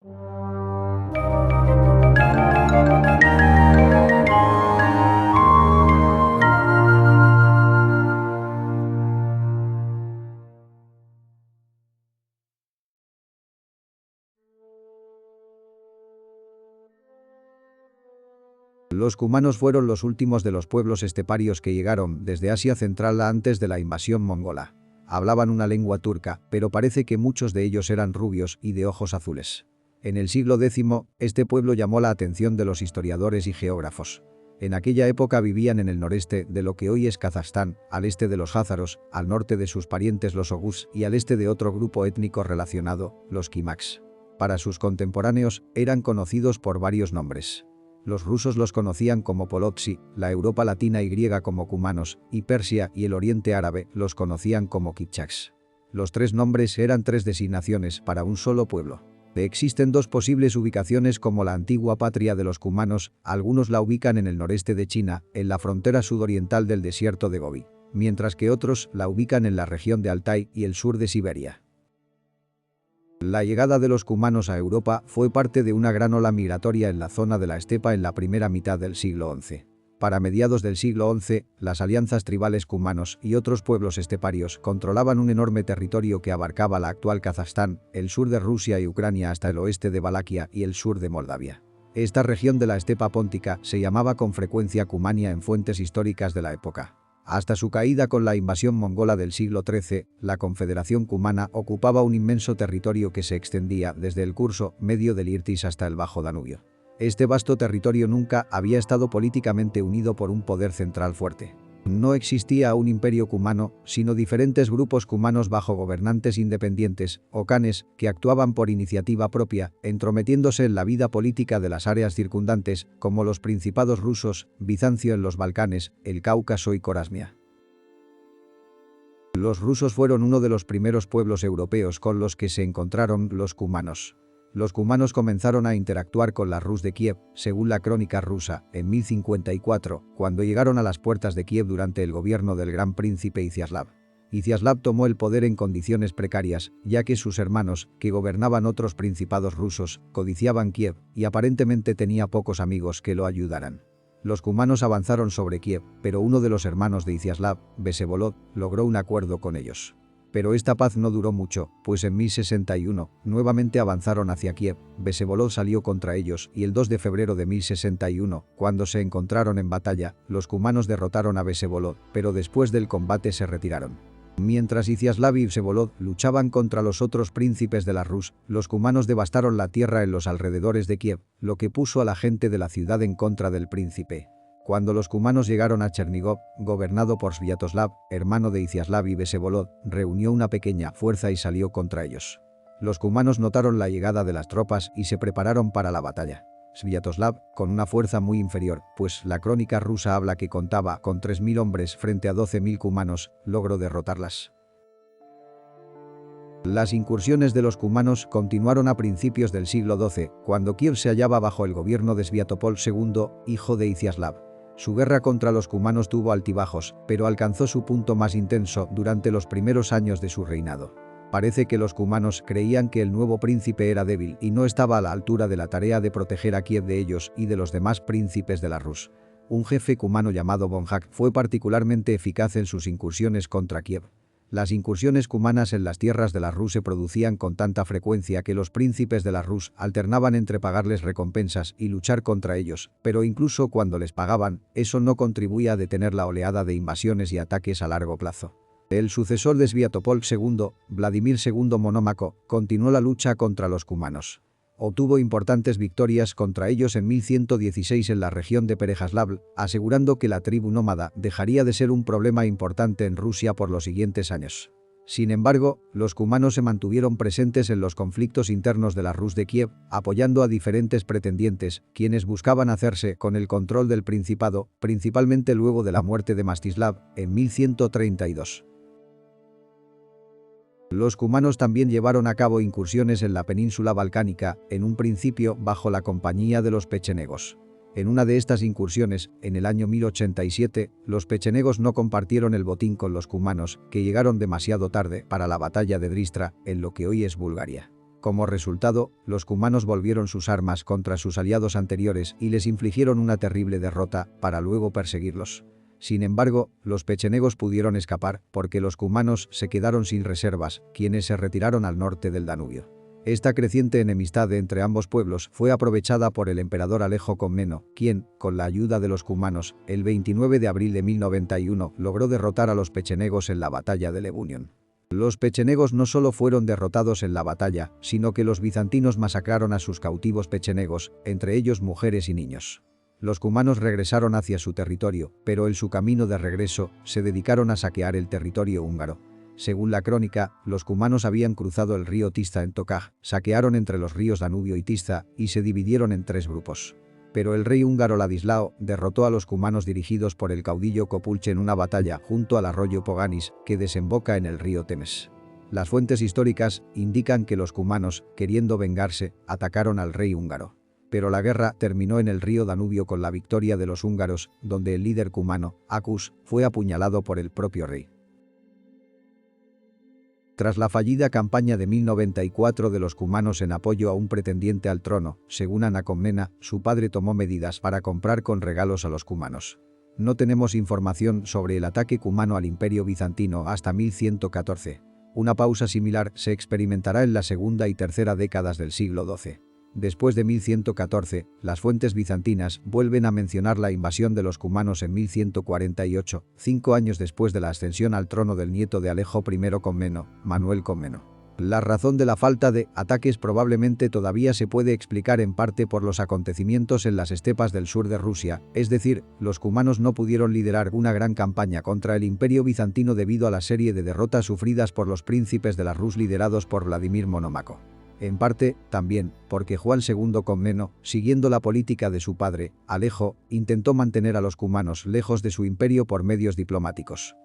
Los cumanos fueron los últimos de los pueblos esteparios que llegaron desde Asia Central antes de la invasión mongola. Hablaban una lengua turca, pero parece que muchos de ellos eran rubios y de ojos azules. En el siglo X, este pueblo llamó la atención de los historiadores y geógrafos. En aquella época vivían en el noreste de lo que hoy es Kazajstán, al este de los házaros, al norte de sus parientes los oghuz y al este de otro grupo étnico relacionado, los kimaks. Para sus contemporáneos, eran conocidos por varios nombres. Los rusos los conocían como Polotsi, la Europa latina y griega como cumanos, y Persia y el Oriente árabe los conocían como kipchaks. Los tres nombres eran tres designaciones para un solo pueblo. Existen dos posibles ubicaciones como la antigua patria de los cumanos, algunos la ubican en el noreste de China, en la frontera sudoriental del desierto de Gobi, mientras que otros la ubican en la región de Altai y el sur de Siberia. La llegada de los cumanos a Europa fue parte de una gran ola migratoria en la zona de la estepa en la primera mitad del siglo XI. Para mediados del siglo XI, las alianzas tribales cumanos y otros pueblos esteparios controlaban un enorme territorio que abarcaba la actual Kazajstán, el sur de Rusia y Ucrania hasta el oeste de Valaquia y el sur de Moldavia. Esta región de la estepa póntica se llamaba con frecuencia Cumania en fuentes históricas de la época. Hasta su caída con la invasión mongola del siglo XIII, la Confederación Cumana ocupaba un inmenso territorio que se extendía desde el curso medio del Irtis hasta el Bajo Danubio. Este vasto territorio nunca había estado políticamente unido por un poder central fuerte. No existía un imperio cumano, sino diferentes grupos cumanos bajo gobernantes independientes, o khanes, que actuaban por iniciativa propia, entrometiéndose en la vida política de las áreas circundantes, como los principados rusos, Bizancio en los Balcanes, el Cáucaso y Corasmia. Los rusos fueron uno de los primeros pueblos europeos con los que se encontraron los cumanos. Los cumanos comenzaron a interactuar con la Rus de Kiev, según la crónica rusa, en 1054, cuando llegaron a las puertas de Kiev durante el gobierno del gran príncipe Iziaslav. Iziaslav tomó el poder en condiciones precarias, ya que sus hermanos, que gobernaban otros principados rusos, codiciaban Kiev, y aparentemente tenía pocos amigos que lo ayudaran. Los cumanos avanzaron sobre Kiev, pero uno de los hermanos de Iziaslav, Vsevolod, logró un acuerdo con ellos. Pero esta paz no duró mucho, pues en 1061, nuevamente avanzaron hacia Kiev, Vsevolod salió contra ellos y el 2 de febrero de 1061, cuando se encontraron en batalla, los cumanos derrotaron a Vsevolod, pero después del combate se retiraron. Mientras Iziaslav y Vsevolod luchaban contra los otros príncipes de la Rus, los cumanos devastaron la tierra en los alrededores de Kiev, lo que puso a la gente de la ciudad en contra del príncipe. Cuando los cumanos llegaron a Chernigov, gobernado por Sviatoslav, hermano de Iziaslav y Vsevolod, reunió una pequeña fuerza y salió contra ellos. Los cumanos notaron la llegada de las tropas y se prepararon para la batalla. Sviatoslav, con una fuerza muy inferior, pues la crónica rusa habla que contaba con 3.000 hombres frente a 12.000 cumanos, logró derrotarlas. Las incursiones de los cumanos continuaron a principios del siglo XII, cuando Kiev se hallaba bajo el gobierno de Sviatopol II, hijo de Iziaslav. Su guerra contra los cumanos tuvo altibajos, pero alcanzó su punto más intenso durante los primeros años de su reinado. Parece que los cumanos creían que el nuevo príncipe era débil y no estaba a la altura de la tarea de proteger a Kiev de ellos y de los demás príncipes de la Rus. Un jefe cumano llamado Bonjak fue particularmente eficaz en sus incursiones contra Kiev. Las incursiones cumanas en las tierras de la Rus se producían con tanta frecuencia que los príncipes de la Rus alternaban entre pagarles recompensas y luchar contra ellos, pero incluso cuando les pagaban, eso no contribuía a detener la oleada de invasiones y ataques a largo plazo. El sucesor de Sviatopol II, Vladimir II Monómaco, continuó la lucha contra los cumanos. Obtuvo importantes victorias contra ellos en 1116 en la región de Perejaslavl, asegurando que la tribu nómada dejaría de ser un problema importante en Rusia por los siguientes años. Sin embargo, los cumanos se mantuvieron presentes en los conflictos internos de la Rus de Kiev, apoyando a diferentes pretendientes, quienes buscaban hacerse con el control del principado, principalmente luego de la muerte de Mstislav, en 1132. Los cumanos también llevaron a cabo incursiones en la península balcánica, en un principio bajo la compañía de los pechenegos. En una de estas incursiones, en el año 1087, los pechenegos no compartieron el botín con los cumanos, que llegaron demasiado tarde para la batalla de Dristra, en lo que hoy es Bulgaria. Como resultado, los cumanos volvieron sus armas contra sus aliados anteriores y les infligieron una terrible derrota para luego perseguirlos. Sin embargo, los pechenegos pudieron escapar porque los cumanos se quedaron sin reservas, quienes se retiraron al norte del Danubio. Esta creciente enemistad entre ambos pueblos fue aprovechada por el emperador Alejo Comneno, quien, con la ayuda de los cumanos, el 29 de abril de 1091 logró derrotar a los pechenegos en la batalla de Lebunion. Los pechenegos no solo fueron derrotados en la batalla, sino que los bizantinos masacraron a sus cautivos pechenegos, entre ellos mujeres y niños. Los cumanos regresaron hacia su territorio, pero en su camino de regreso, se dedicaron a saquear el territorio húngaro. Según la crónica, los cumanos habían cruzado el río Tista en Tokaj, saquearon entre los ríos Danubio y Tista y se dividieron en 3 grupos. Pero el rey húngaro Ladislao derrotó a los cumanos dirigidos por el caudillo Kopulche en una batalla junto al arroyo Poganis, que desemboca en el río Temes. Las fuentes históricas indican que los cumanos, queriendo vengarse, atacaron al rey húngaro. Pero la guerra terminó en el río Danubio con la victoria de los húngaros, donde el líder cumano, Acus, fue apuñalado por el propio rey. Tras la fallida campaña de 1094 de los cumanos en apoyo a un pretendiente al trono, según Ana Comnena, su padre tomó medidas para comprar con regalos a los cumanos. No tenemos información sobre el ataque cumano al imperio bizantino hasta 1114. Una pausa similar se experimentará en la segunda y tercera décadas del siglo XII. Después de 1114, las fuentes bizantinas vuelven a mencionar la invasión de los cumanos en 1148, 5 años después de la ascensión al trono del nieto de Alejo I Comneno, Manuel Comneno. La razón de la falta de ataques probablemente todavía se puede explicar en parte por los acontecimientos en las estepas del sur de Rusia, es decir, los cumanos no pudieron liderar una gran campaña contra el imperio bizantino debido a la serie de derrotas sufridas por los príncipes de la Rus liderados por Vladimir Monomaco. En parte, también, porque Juan II Comneno, siguiendo la política de su padre, Alejo, intentó mantener a los cumanos lejos de su imperio por medios diplomáticos.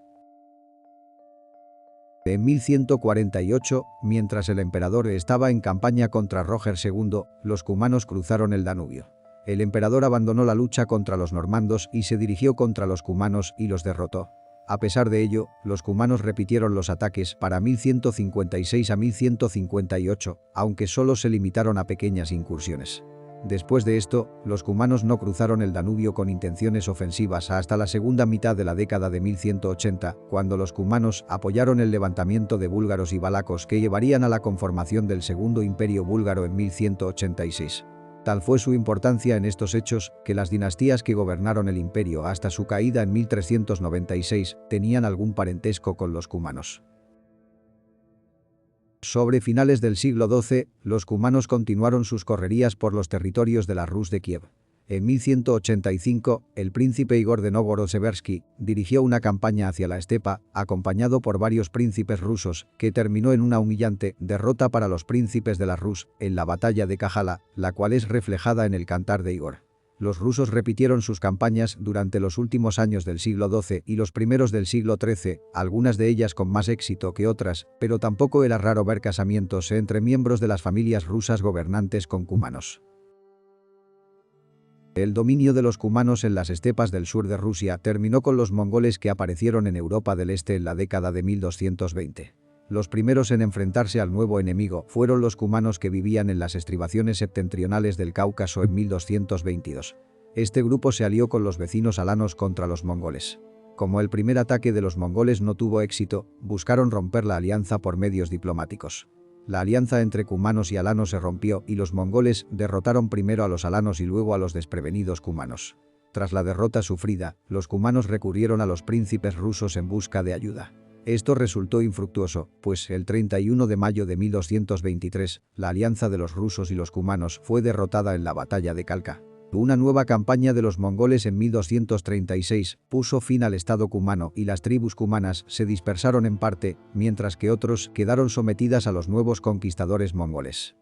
En 1148, mientras el emperador estaba en campaña contra Roger II, los cumanos cruzaron el Danubio. El emperador abandonó la lucha contra los normandos y se dirigió contra los cumanos y los derrotó. A pesar de ello, los cumanos repitieron los ataques para 1156 a 1158, aunque solo se limitaron a pequeñas incursiones. Después de esto, los cumanos no cruzaron el Danubio con intenciones ofensivas hasta la segunda mitad de la década de 1180, cuando los cumanos apoyaron el levantamiento de búlgaros y valacos que llevarían a la conformación del Segundo Imperio Búlgaro en 1186. Tal fue su importancia en estos hechos, que las dinastías que gobernaron el imperio hasta su caída en 1396 tenían algún parentesco con los cumanos. Sobre finales del siglo XII, los cumanos continuaron sus correrías por los territorios de la Rus de Kiev. En 1185, el príncipe Igor de Novgorod-Seversky dirigió una campaña hacia la estepa, acompañado por varios príncipes rusos, que terminó en una humillante derrota para los príncipes de la Rus en la batalla de Kajala, la cual es reflejada en el cantar de Igor. Los rusos repitieron sus campañas durante los últimos años del siglo XII y los primeros del siglo XIII, algunas de ellas con más éxito que otras, pero tampoco era raro ver casamientos entre miembros de las familias rusas gobernantes con cumanos. El dominio de los cumanos en las estepas del sur de Rusia terminó con los mongoles que aparecieron en Europa del Este en la década de 1220. Los primeros en enfrentarse al nuevo enemigo fueron los cumanos que vivían en las estribaciones septentrionales del Cáucaso en 1222. Este grupo se alió con los vecinos alanos contra los mongoles. Como el primer ataque de los mongoles no tuvo éxito, buscaron romper la alianza por medios diplomáticos. La alianza entre cumanos y alanos se rompió y los mongoles derrotaron primero a los alanos y luego a los desprevenidos cumanos. Tras la derrota sufrida, los cumanos recurrieron a los príncipes rusos en busca de ayuda. Esto resultó infructuoso, pues el 31 de mayo de 1223, la alianza de los rusos y los cumanos fue derrotada en la batalla de Kalka. Una nueva campaña de los mongoles en 1236 puso fin al estado cumano y las tribus cumanas se dispersaron en parte, mientras que otros quedaron sometidas a los nuevos conquistadores mongoles.